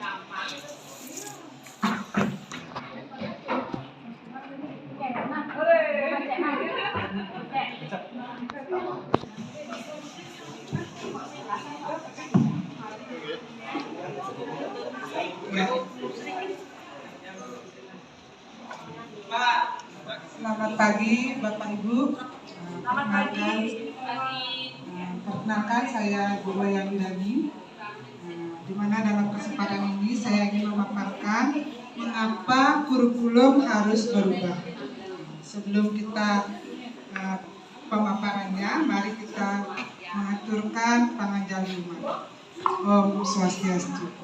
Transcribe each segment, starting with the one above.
Selamat pagi Bapak Ibu. Perkenalkan saya Guru Yang Dani. Di mana dalam kesempatan ini saya ingin memaparkan mengapa kurikulum harus berubah. Sebelum kita pemaparannya, mari kita mengaturkan panganjal umat. Om Swastiastu.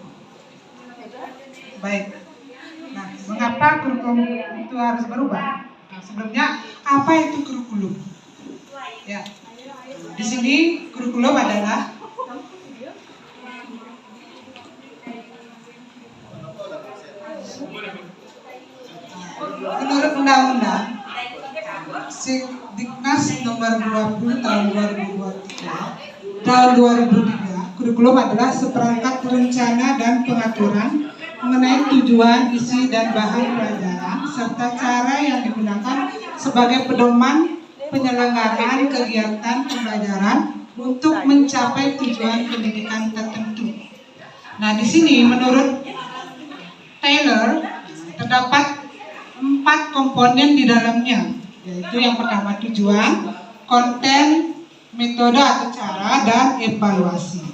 Baik. Nah, mengapa kurikulum itu harus berubah? Nah, sebelumnya apa itu kurikulum? Ya, di sini kurikulum adalah menurut undang-undang Diknas nomor 20 tahun 2003, kurikulum adalah seperangkat rencana dan pengaturan mengenai tujuan, isi, dan bahan pelajaran serta cara yang digunakan sebagai pedoman penyelenggaraan kegiatan pembelajaran untuk mencapai tujuan pendidikan tertentu. Nah, di sini menurut Taylor terdapat 4 komponen di dalamnya, yaitu yang pertama tujuan, konten, metode atau cara, dan evaluasi.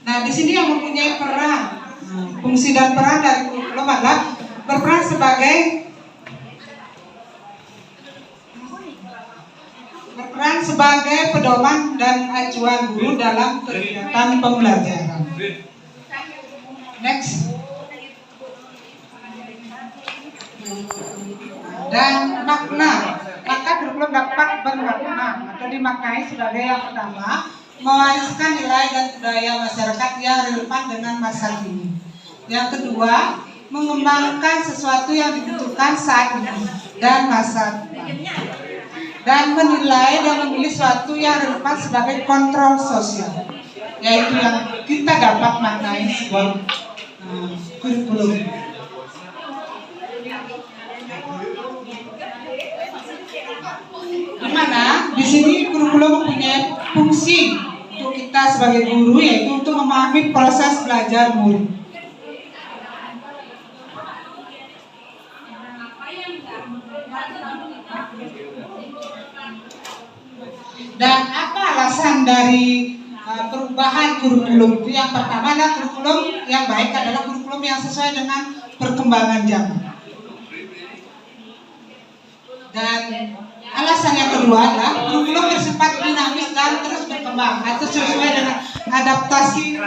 Nah, di sini yang mempunyai peran, fungsi dan peran dari kurikulum adalah berperan sebagai pedoman dan acuan guru dalam kegiatan pembelajaran. Next. Dan makna, maka kurikulum dapat bermakna atau dimaknai sebagai yang pertama, mewariskan nilai dan budaya masyarakat yang relevan dengan masa kini. Yang kedua, mengembangkan sesuatu yang dibutuhkan saat ini dan masa depan. Dan menilai dan memilih sesuatu yang relevan sebagai kontrol sosial, yaitu yang kita dapat maknai sebuah kurikulum. Di mana di sini kurikulum mempunyai fungsi untuk kita sebagai guru, yaitu untuk memahami proses belajar murid. Dan apa alasan dari perubahan kurikulum? Yang pertama adalah kurikulum yang baik adalah kurikulum yang sesuai dengan perkembangan zaman. Dan alasan yang kedua adalah kurikulum bersifat dinamis dan terus berkembang atau sesuai dengan adaptasi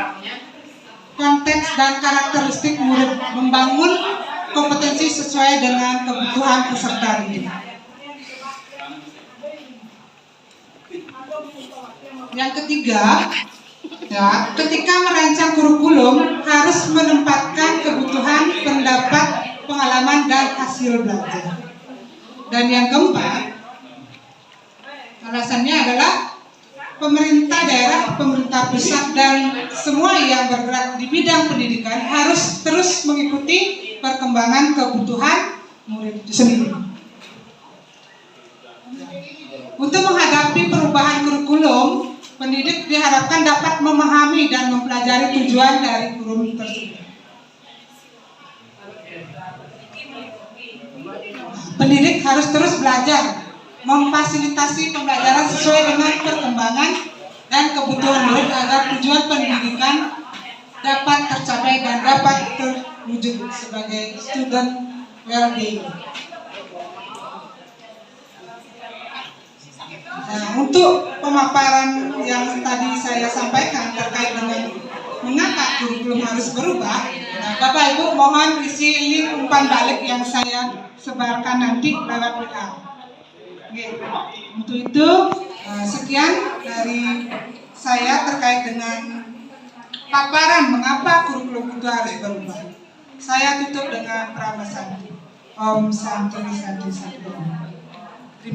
konteks dan karakteristik murid, membangun kompetensi sesuai dengan kebutuhan peserta didik. Yang ketiga, ketika merancang kurikulum harus menempatkan kebutuhan, pendapat, pengalaman, dan hasil belajar. Dan yang keempat, alasannya adalah pemerintah daerah, pemerintah pusat, dan semua yang bergerak di bidang pendidikan harus terus mengikuti perkembangan kebutuhan murid itu sendiri. Untuk menghadapi perubahan kurikulum, pendidik diharapkan dapat memahami dan mempelajari tujuan dari kurikulum tersebut. Pendidik harus terus belajar, memfasilitasi pembelajaran sesuai dengan perkembangan dan kebutuhan murid agar tujuan pendidikan dapat tercapai dan dapat terwujud sebagai student well-being. Nah, untuk pemaparan yang tadi saya sampaikan terkait dengan mengapa kurikulum harus berubah, nah, Bapak Ibu mohon isi link umpan balik yang saya sebarkan nanti lewat WA. Untuk itu sekian dari saya terkait dengan paparan mengapa kurikulum itu harus berubah. Saya tutup dengan Prama Santi. Om Santi Santi Santi.